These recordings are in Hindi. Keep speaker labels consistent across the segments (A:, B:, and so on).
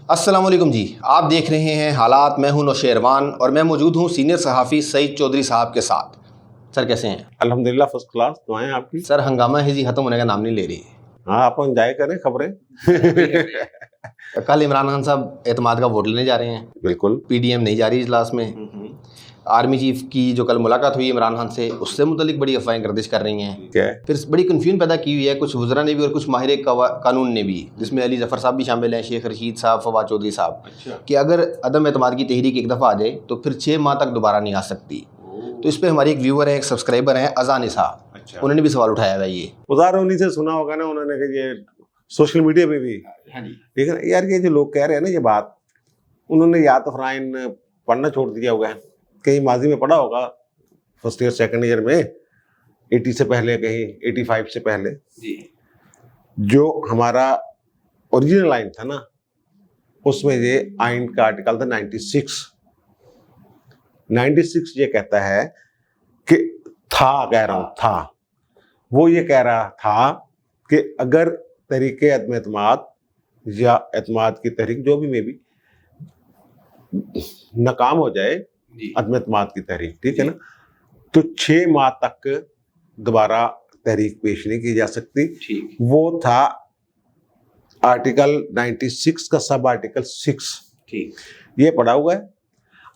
A: अस्सलाम वालेकुम जी, आप देख रहे हैं हालात। मैं हूं नौशेरवान और मैं मौजूद हूं सीनियर सहाफ़ी सईद चौधरी साहब के साथ। सर कैसे हैं?
B: अल्हम्दुलिल्लाह फर्स्ट क्लास। दुआएं आपकी।
A: सर हंगामा है जी, ख़त्म होने का नाम नहीं ले रही।
B: हाँ, आप एंजॉय करें खबरें।
A: कल इमरान खान साहब एतमाद का वोट लेने जा रहे हैं।
B: बिल्कुल।
A: पीडीएम नहीं जा रही इजलास में। आर्मी चीफ की जो कल मुलाकात हुई इमरान खान से, उससे मुतलिक बड़ी अफवाहें गर्दिश कर रही हैं।
B: क्या?
A: फिर बड़ी कन्फ्यूजन पैदा की हुई है कुछ वज़रा ने भी और कुछ माहिर कानून ने भी, जिसमें अली जफ़र साहब भी शामिल हैं, शेख रशीद साहब, फवाद चौधरी साहब। कि अगर अदम एतमाद की तहरीक एक दफ़ा आ जाए तो फिर 6 माह तक दोबारा नहीं आ सकती। तो इस पर हमारे एक व्यूअर है, एक सब्सक्राइबर हैं, अज़ा निसा, उन्होंने भी सवाल उठाया है। ये
B: उदार उन्हीं से सुना होगा ना उन्होंने कि ये सोशल मीडिया पे भी। ठीक है यार, ये जो लोग कह रहे हैं ना ये बात, उन्होंने या तो फ्राइन पढ़ना छोड़ दिया होगा, कहीं माजी में पढ़ा होगा फर्स्ट ईयर सेकंड ईयर में 80 से पहले, कहीं 85 से पहले जी। जो हमारा ओरिजिनल आइन था ना, उसमें ये आइन का आर्टिकल था 96 ये कहता है कि कह रहा हूं था, वो ये कह रहा था कि अगर तरीके अदम एतमाद या एतमाद की तहरीक जो भी में भी नाकाम हो जाए, अदम एतमाद की तहरीक, ठीक है ना, तो 6 माह तक दोबारा तहरीक पेश नहीं की जा सकती। वो था आर्टिकल 96 का सब आर्टिकल 6। ठीक, ये पढ़ा हुआ है।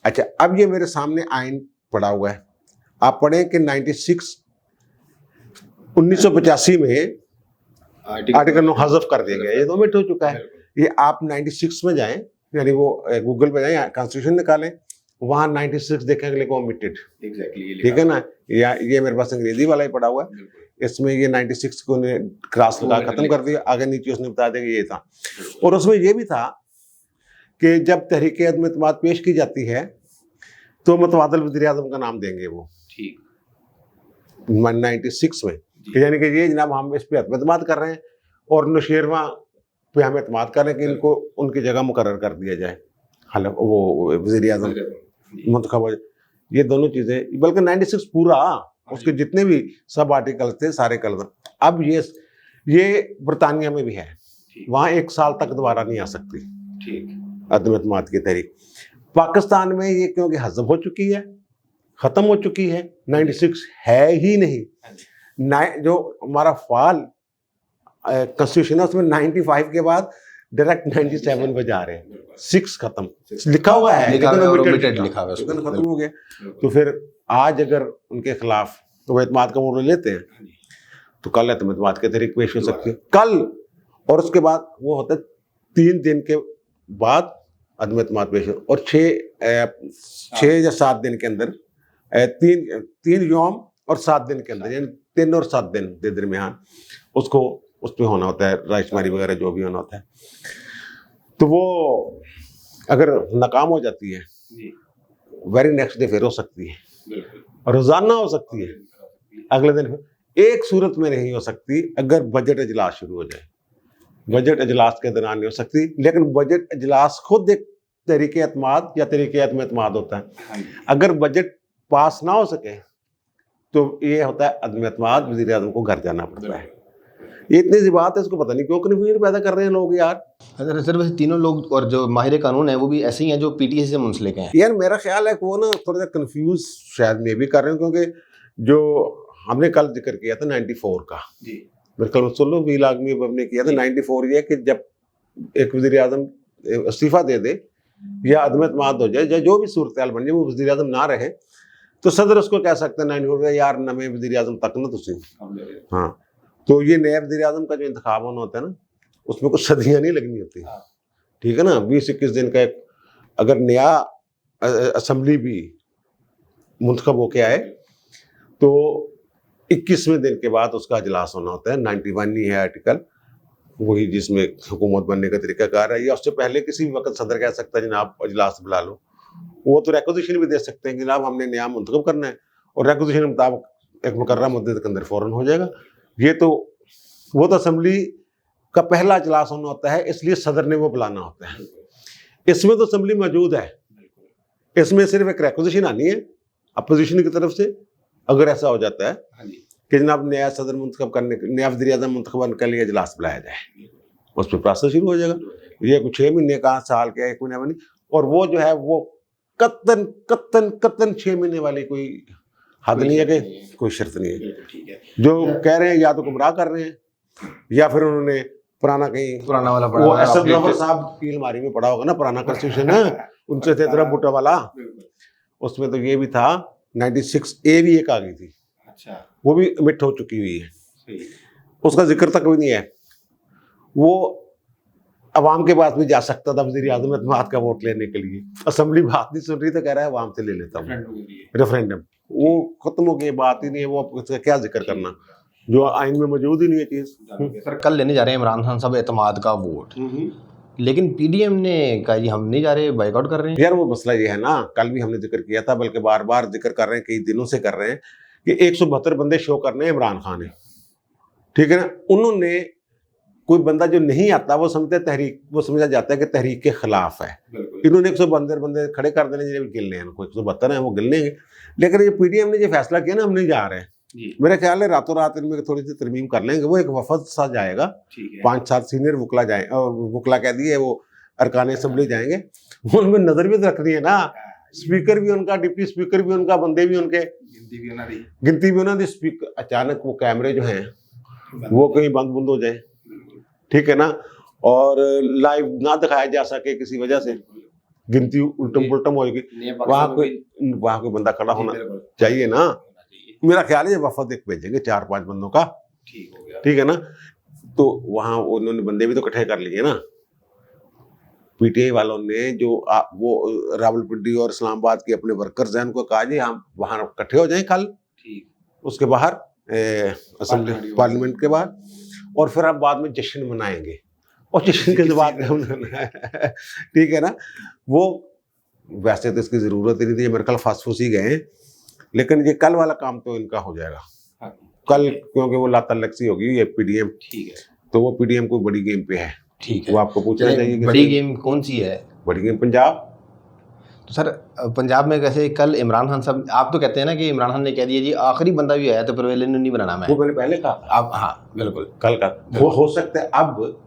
B: अच्छा, अब ये मेरे सामने आइन पढ़ा हुआ है, आप पढ़ें कि 1985 में आर्टिकल 9 हज़फ कर दिया गया, ये 2 मिनट हो चुका है। ये आप 96 में जाएं, यानी वो गूगल पे जाएं, कॉन्स्टिट्यूशन निकालें, वहां 96 देखेंगे लेकिन ओमिटेड। ठीक है ना, या ये मेरे पास अंग्रेजी वाला ही पड़ा हुआ है, इसमें ये 96 को क्रॉस लगा खत्म कर दिया, आगे नीचे उसने बता दिया कि ये था। और उसमें ये भी था कि जब तहरीक अदम एतमाद पेश की जाती है तो मुतवादिल वज़ीर आज़म का नाम देंगे वो। ठीक, 96 में, यानी कि ये जनाब हम इस पे एतमाद कर रहे हैं और नौशेरवां पे हम एतमाद कर रहे हैं कि इनको उनकी जगह मुकर्रर कर दिया जाए, हालांकि वो वज़ीर आज़म मुंतखब हो। ये दोनों चीज़ें, बल्कि 96 पूरा उसके जितने भी सब आर्टिकल थे सारे कल। अब ये बरतानिया में भी है, वहाँ 1 साल तक दोबारा नहीं आ सकती। ठीक, अदम एतमाद की तहरीक। पाकिस्तान में ये क्योंकि हज़फ हो चुकी है, ख़त्म हो चुकी है, 96 है ही नहीं। जो हमारा फाल कॉन्स्टिट्यूशन है उसमें 95 के बाद डायरेक्ट 97 पे जा रहे हैं। 6 खत्म लिखा हुआ है, लेकिन ओमिटेड लिखा हुआ है, खत्म हो गया। तो फिर आज अगर उनके खिलाफ तो एतमाद का मोड़ लेते हैं तो कल एतमाद के तहरीक पेश हो सकती है कल, और उसके बाद वो होता है 3 दिन के बाद अदम एतमाद पेश, और 6 या 7 दिन के अंदर, 3 यौम और 7 दिन के अंदर, यानी 3 और 7 दिन के दरमियान उसको उस पर होना होता है राइशमारी वगैरह जो भी होना होता है। तो वो अगर नाकाम हो जाती है, वेरी नेक्स्ट डे फिर हो सकती है, रोजाना हो सकती है, अगले दिन फिर। एक सूरत में नहीं हो सकती, अगर बजट अजलास शुरू हो जाए। बजट अजलास के दौरान नहीं हो सकती, लेकिन बजट अजलास खुद एक तहरीक एतमाद या तहरीक अदम एतमाद होता है। अगर बजट पास ना हो सके तो ये होता है अदम एतमाद, वज़ीर आज़म को घर जाना पड़ता है। ये इतनी सी बात है, इसको पता नहीं क्यों कन्फ्यूजन पैदा कर रहे हैं लोग यार।
A: सर वैसे तीनों लोग और जो माहिर कानून है वो भी ऐसे ही हैं जो पीटीए से मुंसलिक हैं।
B: यार मेरा ख्याल है कि वो ना थोड़ा सा कन्फ्यूज शायद मैं भी कर रहे हूँ, क्योंकि जो हमने कल जिक्र किया था 94 का, मेरे ख्याल में सुल्लू वील आदमी हमने किया था 94, ये कि जब एक वज़ीर आज़म इस्तीफा दे दे या अदम एतमाद हो जाए या जो भी सूरत हाल बन जाए, वो वज़ीर आज़म ना रहे, तो सदर उसको कह सकते हैं 94 यार नवे वज़ीर आज़म तक ना तुसी। हाँ, तो ये नया वज़ीर आज़म का जो इंतखाब होना होता है ना, उसमें कुछ सदियाँ नहीं लगनी होती। ठीक है ना, 20-21 दिन का एक, अगर नया असम्बली भी मुंतखब होके आए तो 21वें दिन के बाद उसका अजलास होना होता है। 91 ही है आर्टिकल, वही जिसमें हुकूमत बनने का तरीकाकार है। या उससे पहले किसी भी वक्त सदर कह सकता है जनाब अजलास बुला लो, वो तो रेक्विजिशन भी दे सकते हैं कि जनाब हमने नया मुंतखब करना है, और रेक्विजिशन के मुताबिक एक मुकर्रर मुद्दत के अंदर फ़ौरन हो जाएगा। ये तो वो तो असम्बली का पहला अजलास होना होता है, इसलिए सदर ने वो बुलाना होता है। इसमें तो असम्बली मौजूद है, इसमें सिर्फ एक रेक्विजिशन आनी है अपोजिशन की तरफ से। अगर ऐसा हो जाता है कि जनाब नया सदर मुंतखब करने, नया वज़ीर आज़म मुंतखब करने के लिए इजलास बुलाया जाए, उस पर प्रोसेस शुरू हो जाएगा। ये कुछ 6 महीने का, साल के 1 महीने में नहीं। और वो जो है वो कत्तन कत्तन कत्तन 6 महीने वाली कोई हद नहीं है कि कोई शर्त नहीं है।
A: ठीक है,
B: जो कह रहे हैं या तो गुमराह कर रहे हैं या फिर उन्होंने पुराना कहीं
A: पुराना वाला पड़ा
B: वो
A: हुआ है,
B: असद
A: अपडेट-
B: जफर साहब की अलमारी में पड़ा होगा ना पुराना कॉन्स्टिट्यूशन है उनसे थे तरह बूटा वाला, उसमें तो ये भी था 96A भी एक आ गई थी,
A: अच्छा,
B: वो भी मिट हो चुकी हुई है,
A: सही।
B: उसका जिक्र तक भी नहीं है। वो अवाम के पास भी जा सकता था वज़ीर आज़म एतमाद का वोट लेने के लिए, असेंबली बात नहीं सुन रही तो कह रहा है अवाम से ले लेता हूँ रेफरेंडम। वो खत्म हो गई, बात ही नहीं है, वो अब उसका क्या जिक्र करना जो आइन में मौजूद ही नहीं है चीज़।
A: सर कल लेने जा रहे हैं इमरान खान साहब एतमाद का वोट, लेकिन पीडीएम ने कहा जी हम नहीं जा रहे, बाइकआउट कर रहे हैं।
B: यार वो मसला ये है ना, कल भी हमने जिक्र किया था, बल्कि बार बार जिक्र कर रहे हैं, कई दिनों से कर रहे हैं कि 172 बंदे शो करने हैं इमरान खान है, ठीक है ना। उन्होंने कोई बंदा जो नहीं आता वो समझते तहरीक, वो समझा जाता है कि तहरीक के खिलाफ है। इन्होंने 172 बंदे खड़े कर देने, जिन्हें गिनने हैं, उनको 172 है वो गिनने। लेकिन ये पीडीएम ने जो फैसला किया ना हम नहीं जा रहे हैं, मेरा ख्याल है रातों रात इनमें थोड़ी सी तरमीम कर लेंगे। वो एक वफद सा जाएगा, 5-7 सीनियर वकला जाए, वकला कह दिए वो अरकान असेंबली जाएंगे, उनमें नजर भी रखनी है ना, स्पीकर भी उनका, डिप्टी स्पीकर भी उनका, बंदे भी उनके, गिनती भी उन्होंने। स्पीकर अचानक वो कैमरे जो हैं वो कहीं बंद बुंद हो जाए, ठीक है ना, और लाइव ना दिखाया जा सके किसी वजह से, गिनती उल्टम पुल्टम होगी, वहाँ कोई बंदा खड़ा होना चाहिए ना। मेरा ख्याल है वफद एक भेजेंगे 4-5 बंदों का, ठीक है ना। तो वहाँ उन्होंने बंदे भी तो इकट्ठे कर लिए ना, पीटीआई वालों ने जो वो रावलपिंडी और इस्लामाबाद के अपने वर्कर्स हैं उनको कहा जी हम वहाँ इकट्ठे हो जाएं कल, उसके बाहर असेंबली पार्लियामेंट के बाहर, और फिर आप बाद में जश्न मनाएंगे, और जश्न के बाद ठीक है ना। वो वैसे तो इसकी ज़रूरत ही नहीं थी, मेरे ख्याल फंस ही गए, लेकिन ये कल वाला काम तो इनका हो जाएगा कल, क्योंकि वो लातल्लक्सी होगी ये पीडीएम, ठीक है, तो वो पीडीएम को बड़ी गेम पे है,
A: ठीक है।
B: वो आपको पूछना चाहिए
A: बड़ी गेम कौन सी है?
B: बड़ी गेम पंजाब।
A: तो सर पंजाब में कैसे कल इमरान खान साहब, आप तो कहते हैं ना कि इमरान खान ने कह दिया जी आखिरी बंदा भी आया तो परवेज इल्लू नहीं बनाना मैं,
B: वो मैंने पहले कहा
A: आप, हाँ बिल्कुल
B: कल का वो हो सकता है। अब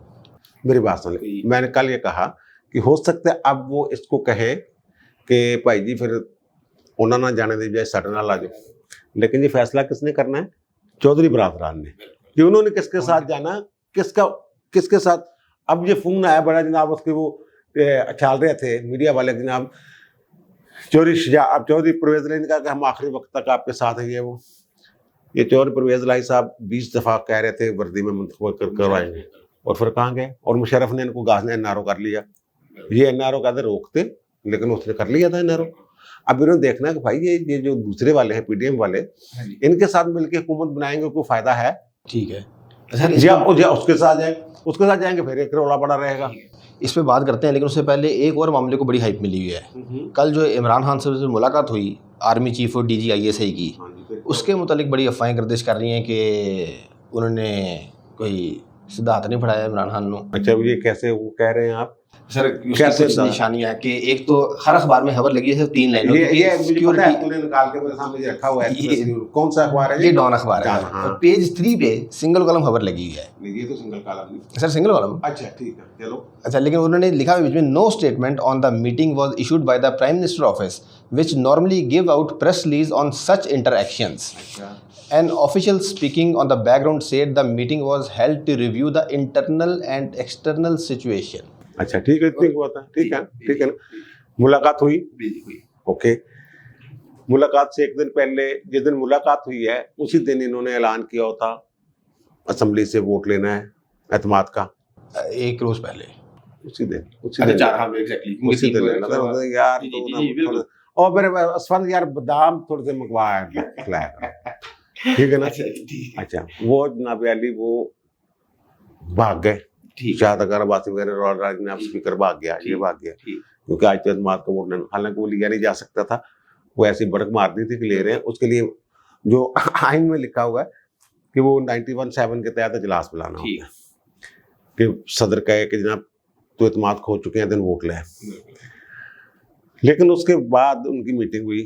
B: मेरी बात सुन, मैंने कल ये कहा कि हो सकता है अब वो इसको कहे कि भाई जी फिर उन्होंने ना जाने दी जाए, साढ़े नाल आ जाओ, लेकिन ये फैसला किसने करना है? चौधरी बरादरान ने, कि उन्होंने किसके साथ जाना, किसके साथ। अब ये फोन आया बड़ा जनाब, उसके वो छाल रहे थे मीडिया वाले जनाब चौधरी परवेज लाई ने कहा कि हम आखिरी वक्त तक आपके साथ हैं। ये चौधरी परवेज लाई साहब 20 दफ़ा कह रहे थे वर्दी में मुंतखब करवाएंगे, और फिर कहाँ गए? और मुशर्रफ ने इनको गाज ने एनआरओ कर लिया। ये एनआरओ कहते रोकते, लेकिन उसने कर लिया था एनआरओ। अब इन्होंने देखना है कि भाई ये जो दूसरे वाले हैं पीडीएम वाले, इनके साथ मिलकर हुकूमत बनाएंगे, कोई फायदा है?
A: ठीक है
B: सर, या उसके साथ जाएंगे फिर एक रोला बड़ा रहेगा।
A: इस पे बात करते हैं, लेकिन उससे पहले एक और मामले को बड़ी हाइप मिली हुई है। कल जो इमरान खान से मुलाकात हुई आर्मी चीफ और डीजी आईएसआई की, उसके मुतालिक बड़ी अफवाहें गर्दिश कर रही हैं कि उन्होंने कोई सीधा हाथ नहीं फड़ाया इमरान खान को।
B: अच्छा, ये कैसे वो कह रहे हैं आप?
A: सर कैसे निशानियां कि एक तो हर अखबार में खबर लगी है 3 लाइनों की,
B: ये सिक्योरिटी तूने निकाल के मेरे सामने रखा हुआ है, कौन सा अखबार है?
A: ये डॉन अखबार है, और पेज 3 पे सिंगल कॉलम खबर लगी हुई है।
B: ये तो सिंगल कॉलम नहीं
A: सर, सिंगल कॉलम।
B: अच्छा ठीक है, चलो।
A: अच्छा, लेकिन उन्होंने लिखा है बीच में, no statement on the meeting was issued by the prime minister office which normally give out press release on such interactions. An official speaking on the background said the meeting was held to review the internal and external situation.
B: अच्छा ठीक है, इतनी हुआ था, ठीक है ना। मुलाकात हुई, ओके। मुलाकात से एक दिन पहले, जिस दिन मुलाकात हुई है उसी दिन इन्होंने ऐलान किया होता असेंबली से वोट लेना है एतमाद का,
A: 1 रोज पहले,
B: उसी दिन यार। और मेरे असफान यार बादाम थोड़े से मंगवाया खिलाया, ठीक है ना। अच्छा, वो जनाब अली वो भाग गए, शायद अगर बासी वगैरह राज स्पीकर भाग गया, ये भाग गया, क्योंकि आज तो एतमाद का वोट, हालांकि वो लिया नहीं जा सकता था, वो ऐसी बड़क मार दी थी कि ले रहे हैं। उसके लिए जो आइन में लिखा हुआ है कि वो 91(7) के तहत इजलास बुलाना होता है, कि सदर कहे कि जनाब तो एतमाद खो चुके हैं, दिन वोट ले। लेकिन उसके बाद उनकी मीटिंग हुई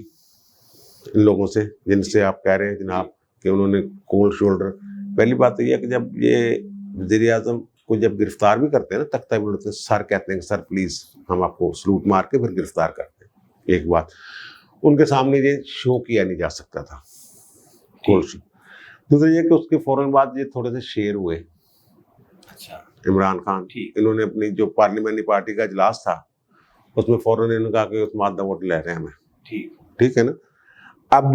B: इन लोगों से जिनसे आप कह रहे हैं जनाब कि उन्होंने कोल्ड शोल्डर। पहली बात तो यह है कि जब ये वज़ीर आज़म को जब गिरफ्तार भी करते हैं ना, तख्ता बोलते हैं, सर कहते हैं सर प्लीज, हम आपको सलूट मार के फिर गिरफ्तार करते हैं। एक बात, उनके सामने ये शो किया नहीं जा सकता था कोर्ट। दूसरा ये कि उसके फौरन बाद ये थोड़े से शेर हुए।
A: अच्छा,
B: इमरान खान, इन्होंने अपनी जो पार्लियामेंट्री पार्टी का इजलास था उसमें फौरन इन्होंने कहा कि उस्मान वोट ले रहे हैं हमें। ठीक है ना। अब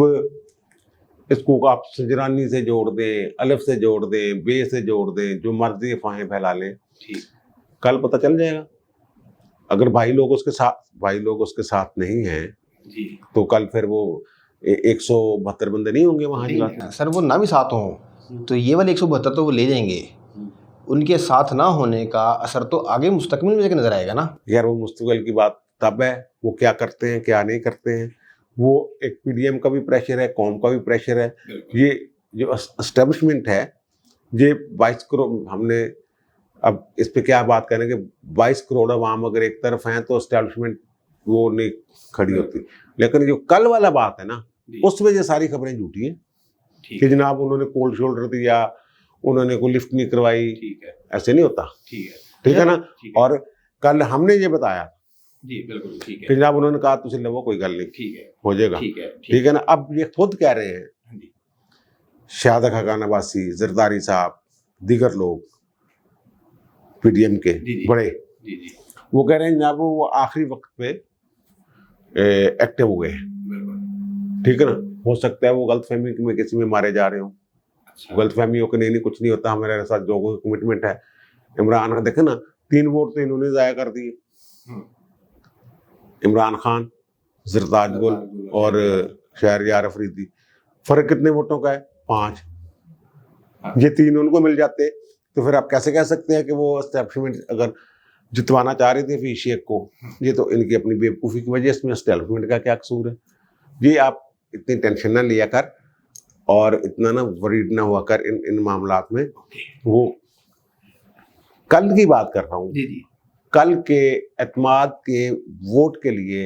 B: इसको आप सजरानी से जोड़ दें, अलफ से जोड़ दें, बे से जोड़ दें, जो मर्जी अफवाहें फैला लें, कल पता चल जाएगा। अगर भाई लोग उसके साथ नहीं हैं तो कल फिर वो 172 बंदे नहीं होंगे वहाँ।
A: सर वो ना भी साथ हों तो ये वाले 172 तो वो ले जाएंगे, उनके साथ ना होने का असर तो आगे मुस्तकबिल में नजर आएगा ना
B: यार। वो मुस्तकबिल की बात तब है, वो क्या करते हैं क्या नहीं करते हैं। वो एक पीडीएम का भी प्रेशर है, कौम का भी प्रेशर है। ये जो एस्टेब्लिशमेंट है, ये 22 करोड़, हमने अब इस पे क्या बात करें कि 22 करोड़ आवाम अगर एक तरफ हैं तो एस्टेब्लिशमेंट वो नहीं खड़ी होती। लेकिन जो कल वाला बात है ना, उस वजह सारी खबरें झूठी हैं कि जनाब उन्होंने कोल्ड शोल्डर दिया, उन्होंने कोई लिफ्ट नहीं करवाई। ऐसे नहीं होता। ठीक है ना। और कल हमने ये बताया
C: जी, बिल्कुल ठीक है
B: कि जनाब उन्होंने कहा तुझे लो कोई गल नहीं,
C: ठीक है,
B: हो जाएगा। ठीक है ना। अब ये खुद कह रहे हैं शाहद खान अब्बासी, जरदारी साहब, दीगर लोग पीडीएम के बड़े, वो कह रहे हैं जनाब वो आखिरी वक्त पे एक्टिव हुए हैं। ठीक है ना। हो सकता है वो गलतफहमी में किसी में मारे जा रहे हो। गलतफहमी हो कि नहीं कुछ नहीं होता, हमारे साथ जो कमिटमेंट है। इमरान खान देखे ना, 3 वोट तो इन्होंने जाया कर दिए। इमरान खान, जरदारी गुल और शहरयार अफरीदी। फर्क कितने वोटों का है? 5। ये 3 उनको मिल जाते तो फिर आप कैसे कह सकते हैं कि वो एस्टेब्लिशमेंट अगर जितवाना चाह रहे थे फी शेख को, ये तो इनकी अपनी बेवकूफ़ी की वजह। इसमें एस्टेब्लिशमेंट का क्या कसूर है? ये आप इतनी टेंशन ना लिया कर और इतना ना वरीड ना हुआ कर इन मामलात में। वो कल की बात कर रहा हूँ, कल के एतमाद के वोट के लिए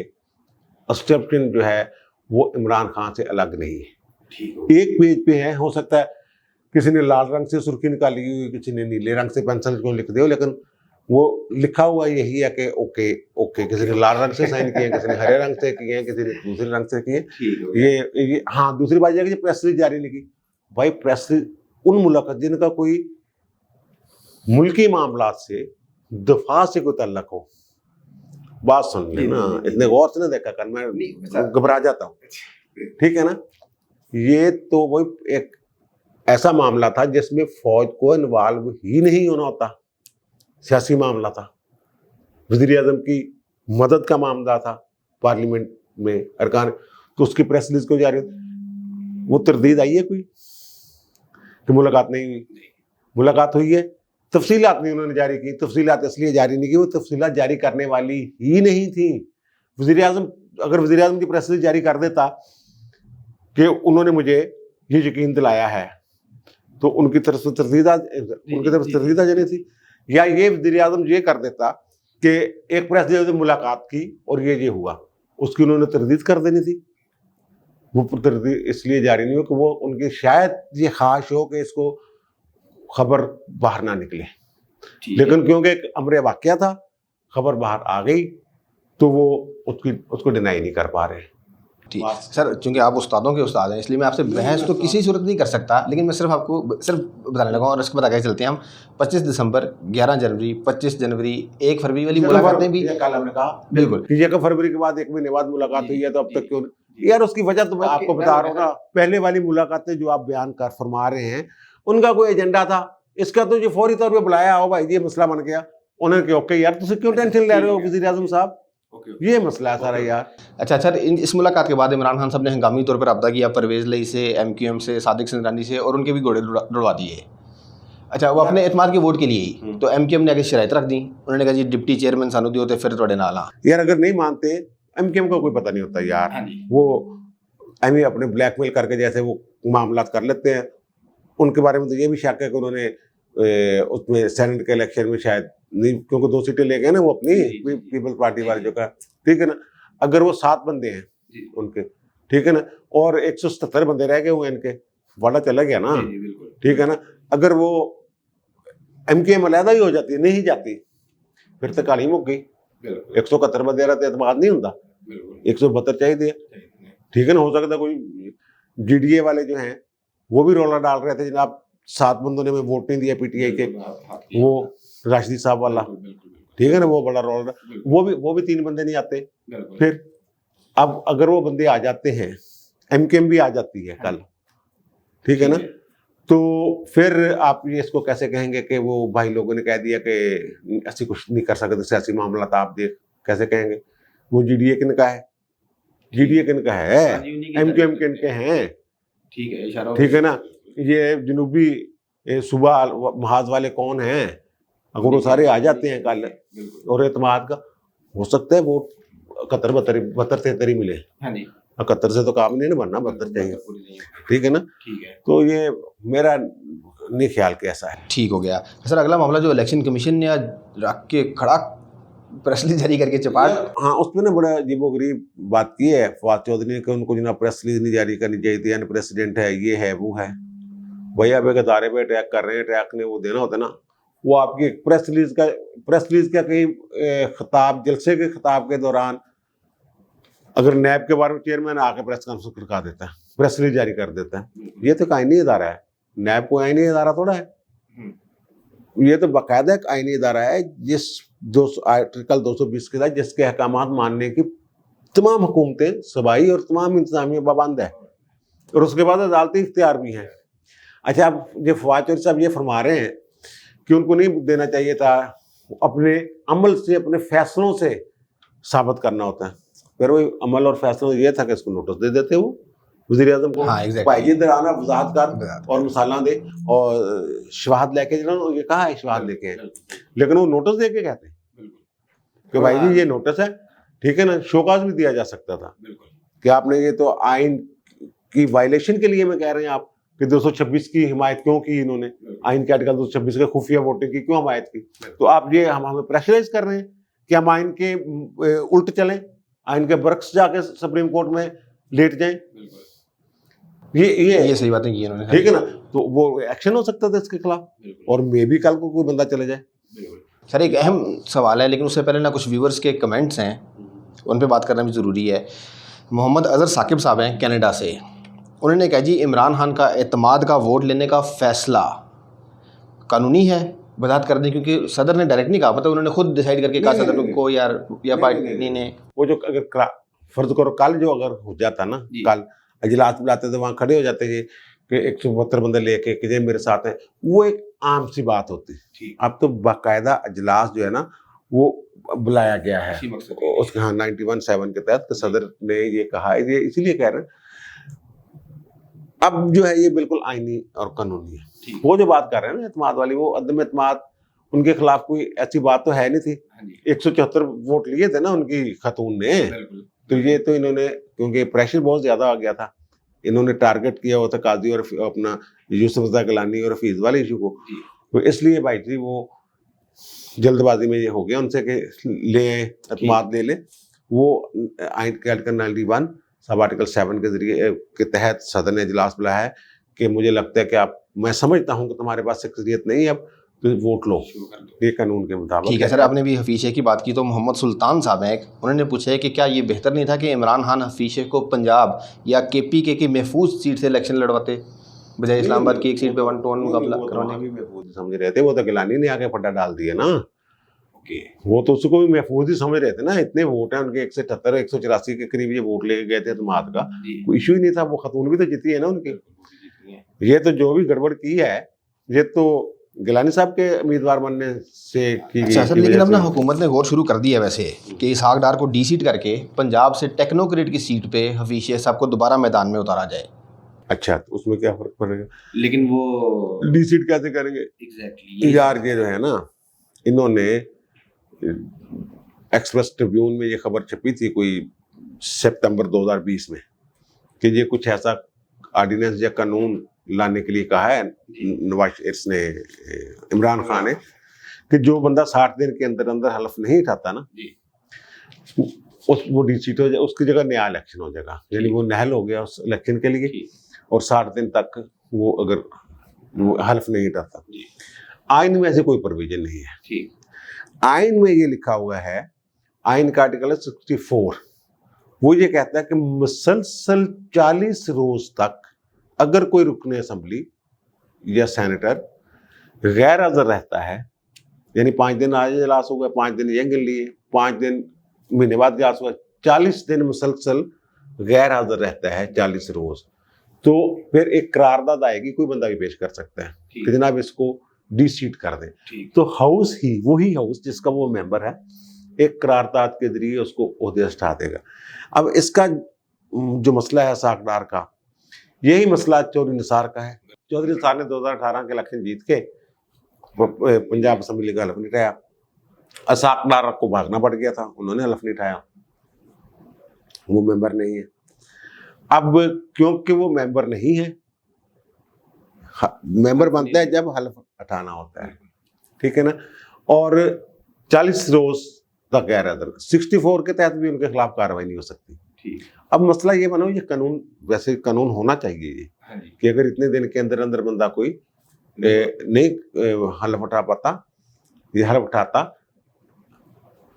B: एस्टेब्लिशमेंट जो है वो इमरान खान से अलग नहीं है। एक पेज पे है, हो सकता है किसी ने लाल रंग से सुर्खी निकाली हुई, किसी ने नीले रंग से पेंसिल को लिख दिया, लेकिन वो लिखा हुआ यही है कि ओके ओके। किसी ने लाल रंग से साइन किए, किसी ने हरे रंग से किए, किसी ने दूसरे रंग से किए। ये हाँ, दूसरी बात यह कि प्रेस रिलीज जारी नहीं की। भाई प्रेस उन मुलाकात जिनका कोई मुल्की मामलात से, दफा से कोई तल्लक हो, बात सुन लेना, इतने गौर से ना देखा कर, मैं घबरा जाता हूँ। ठीक है ना। ये तो वही एक ऐसा मामला था जिसमें फौज को इन्वॉल्व ही नहीं होना होता, सियासी मामला था, वज़ीर आज़म की मदद का मामला था पार्लियामेंट में अरकान, तो उसकी प्रेस रिलीज को जारी, वो तरदीद आई है कोई कि मुलाकात नहीं हुई? मुलाकात हुई है, तफसीलात नहीं उन्होंने जारी की। तफसीलात इसलिए जारी नहीं की, वो तफसीलात जारी करने वाली ही नहीं थी। वज़ीर आज़म, अगर वज़ीर आज़म की प्रेस रिलीज जारी कर देता कि उन्होंने मुझे ये यकीन दिलाया है, तो उनकी तरफ से तरदीद आ जानी थी। या ये वज़ीर आज़म ये कर देता कि एक प्रेस रिलीज मुलाकात की और ये हुआ, उसकी उन्होंने तरदीद कर देनी थी। वो तरदीद इसलिए जारी नहीं हो कि वो उनकी शायद ये ख्वाहिश हो कि इसको खबर बाहर ना निकले, लेकिन क्योंकि एक अमर वाक़या था, खबर बाहर आ गई, तो वो उसको डिनाई नहीं कर पा रहे।
A: ठीक सर, चूंकि आप उस्तादों के उस्ताद हैं इसलिए मैं आपसे बहस तो किसी सूरत नहीं कर सकता, लेकिन मैं सिर्फ आपको सिर्फ बताने लगा और इसको बता के चलते हैं हम। 25 दिसंबर, 11 जनवरी, 25 जनवरी, 1 फरवरी वाली मुलाकातें भी
B: कल हमने कहा
A: बिल्कुल
B: कि 1 फरवरी के बाद 1 महीने बाद मुलाकात हुई है, तो अब तक क्यों? यार उसकी वजह तो मैं आपको बता रहा हूँ ना, पहले वाली मुलाकातें जो आप बयान कर फरमा रहे हैं उनका कोई एजेंडा था। इसका तो जो फौरी तौर पर बुलाया हो भाई, ये मसला बन गया, उन्होंने कहा ओके यार, तुझे क्यों टेंशन ले रहे हो वज़ीर आज़म साहब, ये मसला है सारा यार।
A: अच्छा सर, इस मुलाकात के बाद इमरान खान साहब ने हंगामी तौर पर रब्ता किया परवेज़ लई से, MQM से, सादिक सिंधरानी से, और उनके भी घोड़े दौड़वा दिए। अच्छा, वो अपने एतमाद के वोट के लिए ही तो MQM ने आगे शराइत रख दी, उन्होंने कहा जी डिप्टी चेयरमैन सानू दियो तो फिर थोड़े नाल।
B: यार अगर नहीं मानते, MQM का कोई पता नहीं होता यार, वो एम अपने ब्लैकमेल करके जैसे वो मामला कर लेते हैं। उनके बारे में तो ये भी शक है कि उन्होंने उसमें सेनेट के इलेक्शन में शायद नहीं, क्योंकि 2 सीटें ले गए ना वो अपनी पीपल्स पार्टी वाले जो का। ठीक है ना। अगर वो 7 बंदे हैं उनके, ठीक है ना, और 177 बंदे रह गए हुए इनके, वाला चला गया ना। ठीक है ना। अगर वो MKM अलहदा ही हो जाती है, नहीं जाती, फिर तो कहानी मुक गई। 171 बंदे रहते एतमाद नहीं होता, 172 चाहिए। ठीक है ना, हो सकता कोई GDA वाले जो हैं वो भी रोला डाल रहे थे, जनाब 7 बंदों ने मैं वोट नहीं दिया PTI के, वो राशिदी साहब वाला, ठीक है ना, वो बड़ा रोला, वो भी 3 बंदे नहीं आते। फिर अब अगर वो बंदे आ जाते हैं, MKM भी आ जाती है कल, ठीक है ना, तो फिर आप ये इसको कैसे कहेंगे कि वो भाई लोगों ने कह दिया कि ऐसी कुछ नहीं कर सकते सियासी मामला था, आप देख कैसे कहेंगे? वो GDA किनका है? GDA किनका है? MKM किनके हैं?
A: ठीक है, इशारा
B: ठीक है ना, ये जनूबी सूबा महाज वाले कौन हैं? अगर वो सारे आ जाते हैं कल, और एतमाद का हो सकता है वो 71-72 मिले। हाँ जी, 71 से तो काम नहीं ना बनना, 72 चाहिए, ठीक है ना। ठीक है, तो ये मेरा नहीं ख्याल कि ऐसा है।
A: ठीक हो गया सर। अगला मामला जो इलेक्शन कमीशन ने आज रख के खड़ा प्रेस रिलीज जारी करके चपाट,
B: हाँ, उसमें ना बड़ा अजीबोगरीब बात की है फवाद चौधरी ने कि उनको जनाब प्रेस रिलीज नहीं जारी करनी चाहिए थी, यानी प्रेसिडेंट है, ये है, वो है। भैया आप एक अदारे पे अटैक कर रहे हैं, अटैक ने वो देना होता ना, वो आपकी प्रेस रिलीज का कहीं खिताब, जलसे के खिताब के दौरान अगर नैब के बारे में चेयरमैन आके प्रेस कॉन्फ्रेंस करवा देता है, प्रेस रिलीज जारी कर देता है, ये तो आईनी इदारा है, नैब को आईनी इदारा थोड़ा है, ये तो बाकायदा एक आईनी इदारा है जिस आर्टिकल 220 के तहत जिसके अहकामात मानने की तमाम हुकूमतें सूबाई और तमाम इंतजामिया पाबंद है, और उसके बाद अदालती इख्तियार भी है। अच्छा, अब जो फवाद चौधरी साहब ये फरमा रहे हैं कि उनको नहीं देना चाहिए था, अपने अमल से, अपने फैसलों से साबित करना होता है, फिर वो अमल और फैसलों ये था कि इसको नोटिस दे देते वो वज़ीर-ए-आज़म को, भाई दराना वजाहत कर और मिसालां दे और शवाहद लेके, जिन्होंने ये कहा है शवाहद लेके हैं, लेकिन वो नोटिस दे के कहते हैं कि भाई जी ये नोटिस है, ठीक है ना। शोकाज भी दिया जा सकता था कि आपने ये तो आइन की वायलेशन के लिए मैं कह रहे हैं आप कि 226 की हिमायत क्यों की इन्होंने, आइन के आर्टिकल 226 के खुफिया वोटिंग की क्यों हिमायत की, तो आप ये हमें प्रेशराइज कर रहे हैं कि हम आइन के उल्ट चलें, आइन के बरक्स जाके सुप्रीम कोर्ट में लेट जाएं। ये
A: सही बातें की इन्होंने,
B: ठीक है ना, तो वो एक्शन हो सकता था इसके खिलाफ, और मे भी कल को कोई बंदा चले जाए।
A: सर एक अहम सवाल है, लेकिन उससे पहले ना कुछ व्यूवर्स के कमेंट्स हैं, उन पे बात करना भी ज़रूरी है। मोहम्मद अज़हर साकिब साहब हैं कनाडा से, उन्होंने कहा जी इमरान खान का एतमाद का वोट लेने का फ़ैसला कानूनी है, वजाहत कर दें, क्योंकि सदर ने डायरेक्ट नहीं कहा, मतलब उन्होंने खुद डिसाइड करके कहा सदर को या पार्टी ने।
B: वो जो अगर फर्ज करो कल जो अगर हो जाता ना, कल अजलास बुलाते तो वहाँ खड़े हो जाते हैं कि 172 बंदे लेके कि मेरे साथ है, वो एक आम सी बात होती। अब तो बाकायदा अजलास जो है ना वो बुलाया गया है उसके, हाँ 91-7 के तहत सदर ने ये कहा है, ये इसीलिए कह रहे हैं अब जो है ये बिल्कुल आईनी और कानूनी है। वो जो बात कर रहे हैं ना एतमाद वाली, वो अदम एतमाद उनके खिलाफ कोई ऐसी बात तो है नहीं थी। 174 वोट लिए थे ना उनकी खातून ने, तो ये तो इन्होंने, क्योंकि प्रेशर बहुत ज्यादा आ गया था, इन्होंने टारगेट किया हुआ था काजी और अपना यूसुफ रज़ा गिलानी और हफीज वाले इशू को, तो इसलिए भाई जी वो जल्दबाजी में ये हो गया उनसे कि ले एतमाद ले ले। वो आइन के आर्टिकल 91 सब आर्टिकल 7 के जरिए के तहत सदर ने इजलास बुलाया है कि मुझे लगता है कि आप, मैं समझता हूं कि तुम्हारे पास शख्सियत नहीं है, अब तो वोट लो, ये कानून के मुताबिक।
A: ठीक है सर, आपने भी हफीज शेख की बात की, तो मोहम्मद सुल्तान साहब हैं, उन्होंने पूछा है कि क्या ये बेहतर नहीं था कि इमरान खान हफीज शेख को पंजाब या KPK की महफूज सीट से इलेक्शन लड़वाते, बजाय इस्लामाबाद की एक सीट पे 1-to-1 मुकाबला करवाने की?
B: महफूज समझ रहे थे, वो तो गिलानी ने आके फटा डाल दिया ना, वो तो उसको भी महफूज ही समझ रहे थे ना। इतने वोट हैं उनके, 178 184 के करीब ये वोट लेके गए थे एतमाद का, कोई इशू ही नहीं था। वो खतून भी तो जीती है ना उनकी। ये तो जो भी गड़बड़ की है ये तो गिलानी साहब के उम्मीदवार बनने से की गई।
A: अच्छा सर, लेकिन अब ना हुकूमत ने गौर शुरू कर दिया है वैसे कि इसहाक डार को डी सीट करके पंजाब से टेक्नोक्रेट की सीट पे हफीज शेख साहब को दोबारा मैदान में उतारा जाए।
B: अच्छा, तो उसमें क्या फर्क पड़ेगा?
A: लेकिन वो
B: डी सीट कैसे करेंगे? एग्जैक्टली यार, ये जो है ना, इन्होंने एक्सप्रेस ट्रिब्यून में ये खबर छपी थी कोई सितंबर 2020 में कि ये कुछ ऐसा ऑर्डिनेंस या कानून लाने के लिए कहा है नवाज इसने, इमरान खान ने, कि जो बंदा 60 दिन के अंदर अंदर हलफ नहीं उठाता ना, वो डी सीट हो जाए, उसकी जगह नया इलेक्शन हो जाएगा, यानी वो नहल हो गया उस इलेक्शन के लिए, और 60 दिन तक वो अगर वो हलफ नहीं उठाता। आइन में ऐसे कोई प्रोविजन नहीं है।
C: ठीक।
B: आइन में ये लिखा हुआ है, आइन का आर्टिकल है 64, वो ये कहता है कि मुसलसल 40 रोज तक अगर कोई रुकने असेंबली या सेनेटर गैर हाजिर रहता है, यानी 5 दिन आज इजलास हुआ, 5 दिन ये गिन लिए, 5 दिन महीने बाद इजलास हुआ, 40 दिन मुसलसल गैर हाजिर रहता है 40 रोज, तो फिर एक करारदाद आएगी, कोई बंदा भी पेश कर सकता है कि जनाब इसको डिसीट कर दें। तो हाउस ही, वही हाउस जिसका वो मेंबर है, एक करारदाद के जरिए उसको ओहदे से हटा देगा। अब इसका जो मसला है साकदार का, यही मसला चौधरी निसार का है। चौधरी निसार ने 2018 के इलेक्शन जीत के पंजाब असेंबली का हलफ नहीं उठाया, साकदार को भागना पड़ गया था, उन्होंने हलफ नहीं उठाया, वो मेंबर नहीं है। अब क्योंकि वो मेंबर नहीं है, मेंबर बनता है जब हलफ उठाना होता है, ठीक है ना, और 40 रोज तक गैर हाजिर, 64 के तहत भी उनके खिलाफ कार्रवाई नहीं हो सकती।
C: ठीक।
B: अब मसला ये बनो, ये कानून, वैसे कानून होना चाहिए ये कि अगर इतने दिन के अंदर अंदर बंदा कोई नहीं हलफ उठा पाता, ये हलफ उठाता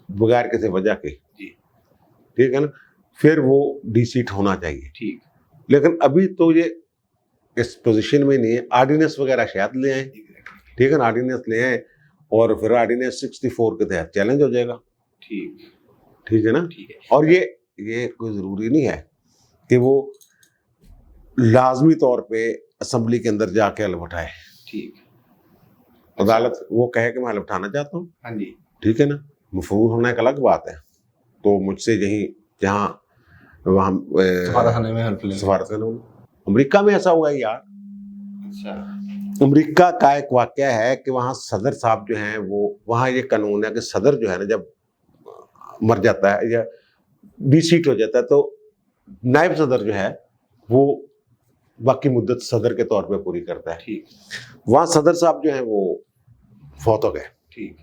B: बगैर किसी वजह के, ठीक है ना, फिर वो डिसीट होना चाहिए।
C: ठीक।
B: लेकिन अभी तो ये इस पोजीशन में नहीं है। ऑर्डिनेंस वगैरह शायद ले आए, ठीक है ना, ऑर्डिनेंस ले आए और फिर ऑर्डिनेंस 64 के तहत चैलेंज हो जाएगा।
C: ठीक।
B: ठीक है ना।
C: ठीक है।
B: और ये कोई ज़रूरी नहीं है कि वो लाजमी तौर पे असेंबली के अंदर जाके हलफ उठाए।
C: ठीक।
B: अदालत वो कहे कि मैं हलफ उठाना चाहता हूँ,
C: हाँ जी,
B: ठीक है ना, मफरूर होना एक अलग बात है। तो मुझसे यही जहाँ वहाँ
A: सफारतखाने में हल्फ ले,
B: सफारतखाने में, अमेरिका में ऐसा हुआ है यार।
C: अच्छा।
B: अमेरिका का एक वाकया है कि वहाँ सदर साहब जो हैं, वो वहाँ ये कानून है कि सदर जो है ना, जब मर जाता है या डिसीट हो जाता है, तो नायब सदर जो है वो बाकी मुद्दत सदर के तौर पे पूरी करता है।
C: ठीक।
B: वहाँ सदर साहब जो है वो फौत हो गए।
C: ठीक।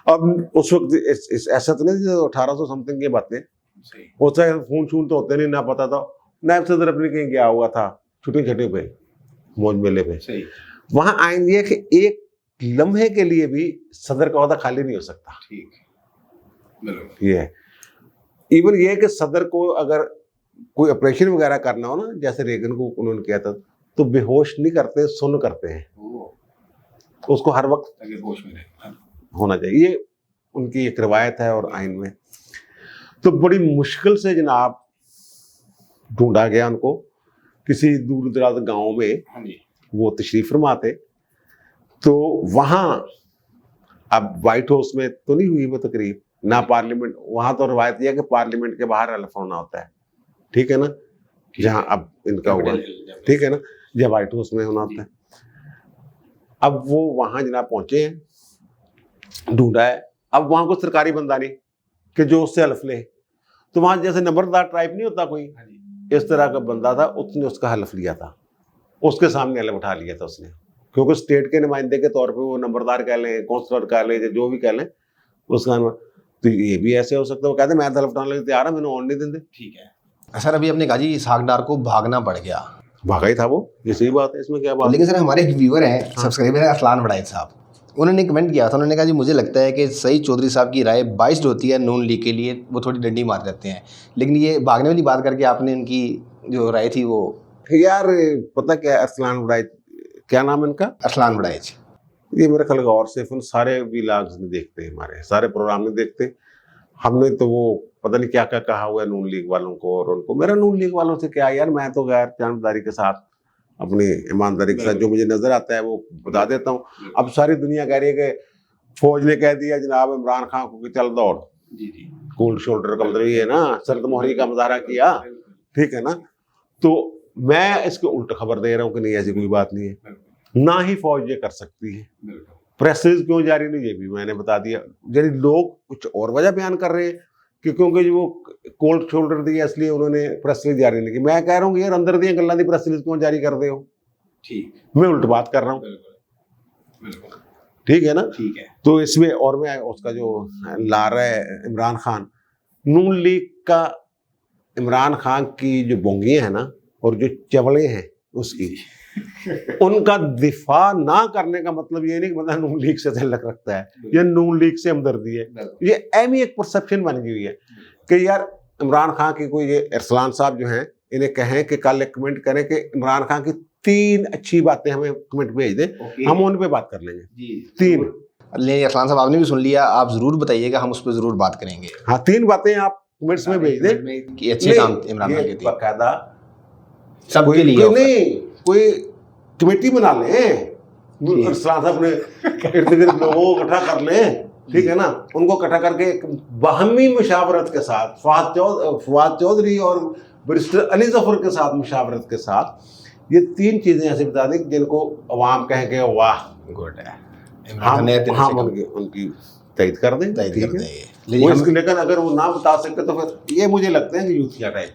B: अब उस वक्त ऐसा तो नहीं 1800 समथिंग की बातें,
C: सही।
B: होता है, फोन शून तो होते नहीं, ना पता था, नायब सदर अपनी कहीं गया हुआ था छुट्टी छुट्टी पे, मौज मेले पे।
C: सही।
B: वहाँ आइन ये कि एक लम्हे के लिए भी सदर का ओहदा खाली नहीं हो सकता।
C: ठीक। बिल्कुल।
B: ये है। इवन ये कि सदर को अगर कोई ऑपरेशन वगैरह करना हो ना, जैसे रेगन को उन्होंने किया था, तो बेहोश नहीं करते, सुन करते हैं, उसको हर वक्त
C: अगर होश में रहे
B: होना चाहिए। ये उनकी एक रिवायत है और आइन में। तो बड़ी मुश्किल से जनाब ढूंढा गया उनको किसी दूर दराज गांव में,
C: हाँ जी,
B: वो तशरीफ फरमा थे। तो वहाँ अब वाइट हाउस में तो नहीं हुई वो तकरीब, ना पार्लियामेंट, वहाँ तो रवायत यह है कि पार्लियामेंट के बाहर हलफ होना होता है, ठीक है ना, जहाँ अब इनका हुआ, ठीक है ना, जब वाइट हाउस में होना होता है। अब वो वहाँ जनाब पहुंचे हैं, ढूंढा है। अब वहाँ कोई सरकारी बंदा नहीं कि जो उससे हलफ ले, तो वहाँ जैसे नंबरदार टाइप नहीं होता कोई, इस तरह का बंदा था, उसने उसका हलफ लिया था, उसके सामने हलफ उठा लिया था उसने, क्योंकि स्टेट के नुमाइंदे के तौर पे वो नंबरदार कह लें, काउंसलर कह लें, जो भी कह लें उसका। तो ये भी ऐसे हो सकता है वो कहते मैं हलफ उठाने लगे तैयार है, मैंने ऑन नहीं देंगे।
C: ठीक है
A: सर। अभी अपने कहा जी इसहाक डार को भागना पड़ गया,
B: भागा ही था वो, ये सही बात है, इसमें क्या बात।
A: लेकिन सर हमारे एक व्यूअर हैं, सब्सक्राइबर है अरसलान वड़ाइद साहब, उन्होंने कमेंट किया था, उन्होंने कहा जी मुझे लगता है कि सही चौधरी साहब की राय बाइस्ड होती है नून लीग के लिए, वो थोड़ी डंडी मार देते हैं, लेकिन ये भागने वाली बात करके आपने उनकी जो राय थी वो।
B: यार पता क्या है, अरसलान वड़ाइद, क्या नाम है इनका,
A: अरसलान वड़ाइद,
B: ये मेरे ख्याल गौर से फिर सारे व्लॉग्स नहीं देखते, हमारे सारे प्रोग्राम नहीं देखते। हमने तो वो पता नहीं क्या क्या कहा हुआ है नून लीग वालों को और उनको। मेरा नून लीग वालों से क्या यार, मैं तो गैर जानबदारी के साथ, अपनी ईमानदारी के साथ जो मुझे नजर आता है वो बता देता हूँ। अब सारी दुनिया कह रही है कि फौज ने कह दिया जनाब इमरान खान को कि चल दौड़, कोल्ड शोल्डर का मतलब ये है ना, सर्द मोहरी का मुजाहरा किया, ठीक है ना। तो मैं इसके उल्टा खबर दे रहा हूँ कि नहीं, ऐसी कोई बात नहीं है, ना ही फौज ये कर सकती है। प्रेस रिलीज क्यों जारी नहीं, ये भी मैंने बता दिया। यानी लोग कुछ और वजह बयान कर रहे हैं कि क्योंकि जो वो कोल्ड शोल्डर दिया इसलिए उन्होंने प्रेस रिलीज जारी नहीं की। मैं कह रहा हूँ यार अंदर दिया गल्ला दी प्रेस रिलीज क्यों जारी कर दे हो,
C: ठीक,
B: मैं उल्ट बात कर रहा हूँ, ठीक है ना।
C: ठीक है।
B: तो इसमें और मैं उसका जो ला रहा है इमरान खान, नून लीग का इमरान खान की जो बोंगियाँ हैं ना और जो चवड़े हैं उसकी। उनका दिफा ना करने का मतलब ये नहीं कि मतलब नून लीग से तल्लुक रखता है या नून लीग से हमदर्दी है। ये ऐसी एक परसेप्शन बन गई है कि यार इमरान खान की कोई, ये अरसलान साहब जो हैं इन्हें कहें कि कल एक कमेंट करें कि इमरान खान की 3 अच्छी बातें हमें कमेंट भेज दें, हम उन पे बात कर लेंगे। 3
A: ले अरसलान साहब आपने भी सुन लिया, आप जरूर बताइएगा, हम उस पर जरूर बात करेंगे।
B: हाँ 3 बातें आप कमेंट्स में भेज दें
A: कि अच्छे काम इमरान खान के थे
B: बाकायदा
A: सबके लिए।
B: नहीं कोई कमेटी बना लें, अरसलान साहब ने इर्द गिर्द लोगों को इकट्ठा कर लें, ठीक है ना, उनको इकट्ठा करके एक बाहमी मुशावरत के साथ फवाद चौधरी और बैरिस्टर अली जफर के साथ मुशावरत के साथ ये 3 चीजें ऐसे बता दें जिनको अवाम कहेंगे वाह
A: गुड है,
B: हम उनकी तैयद कर दें, ठीक है। लेकिन अगर वो ना बता सकते तो फिर ये मुझे लगता है कि यूथिया टाइप।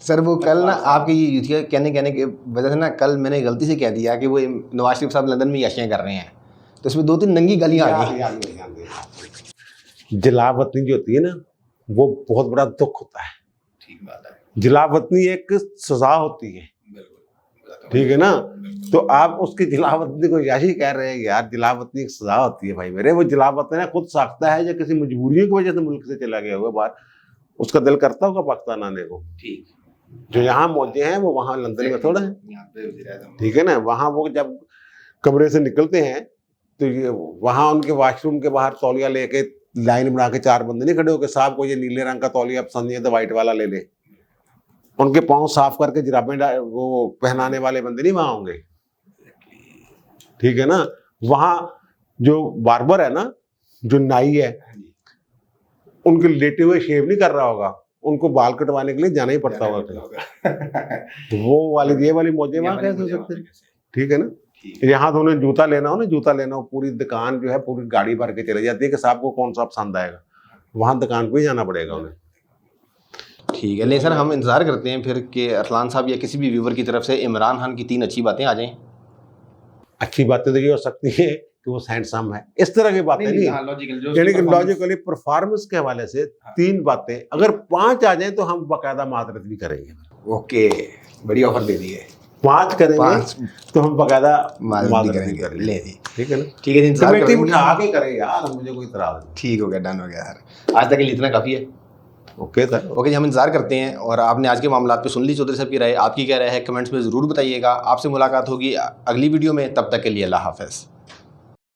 A: सर वो कल ना आपके ये यूथिया कहने की वजह से ना कल मैंने गलती से कह दिया कि वो नवाज शरीफ साहब लंदन में याशियाँ कर रहे हैं, तो इसमें 2-3 नंगी गालियाँ आ गई।
B: जलावतनी जो होती है ना वो बहुत बड़ा दुख होता है।
C: ठीक बात है।
B: जलावतनी एक सजा होती है, ठीक है ना। तो आप उसकी जलावतनी को याशी कह रहे हैं, यार जलावतनी एक सजा होती है भाई मेरे। वो जलावतनी ना खुद साख्ता है या किसी मजबूरियों की वजह से मुल्क से चला गया होगा बाहर, उसका दिल करता होगा पाकिस्तान आने को।
C: ठीक,
B: जो यहाँ मौजे हैं वो वहाँ लंदन में थोड़ा है,
C: यहाँ पे
B: ठीक है ना। वहाँ वो जब कमरे से निकलते हैं तो ये वहाँ उनके वॉशरूम के बाहर तौलिया लेके लाइन बना के 4 बंदे नहीं खड़े होके साहब को ये नीले रंग का तौलिया पसंद नहीं है तो व्हाइट वाला ले ले। उनके पाँव साफ करके जुराबें वो पहनाने वाले बंदे नहीं वहाँ होंगे, ठीक है ना। वहाँ जो बार्बर है ना, जो नाई है, उनके लेटे हुए शेव नहीं कर रहा होगा, उनको बाल कटवाने के लिए जाना ही पड़ता होगा। तो वो वाली ये वाली मौजें वहाँ कैसे हो सकते हैं, ठीक है ना। यहाँ तो उन्हें जूता लेना हो पूरी दुकान जो है पूरी गाड़ी भर के चले जाती है कि साहब को कौन सा पसंद आएगा, वहाँ दुकान पे ही जाना पड़ेगा उन्हें।
A: ठीक है, नहीं सर हम इंतज़ार करते हैं फिर कि अरसलान साहब या किसी भी व्यूवर की तरफ से इमरान खान की 3 अच्छी बातें आ जाएं।
B: अच्छी बातें तो ये हो सकती है कि वो हैंडसम है, इस तरह की बातें नहीं, यानी कि लॉजिकली परफॉर्मेंस के हवाले से 3 बातें, अगर 5 आ जाएं तो हम बाकायदा मादरत भी करेंगे।
A: ओके, बड़ी ऑफर दे दी है,
B: 5 करेंगे तो हम बाकायदा
A: मादरत करेंगे। ले दी,
B: ठीक है ना,
A: ठीक है, इंतजार
B: कमेटी उठा के करें यार, मुझे कोई इतराज नहीं।
A: ठीक हो गया, डन हो गया सर, आज तक के लिए इतना काफ़ी है।
B: ओके सर,
A: ओके जी, हम इंतजार करते हैं। और आपने आज के मामलात पे सुन ली चौधरी साहब की राय, आपकी क्या राय है कमेंट्स में ज़रूर बताइएगा। आपसे मुलाकात होगी अगली वीडियो में, तब तक के लिए अल्लाह हाफ़िज़।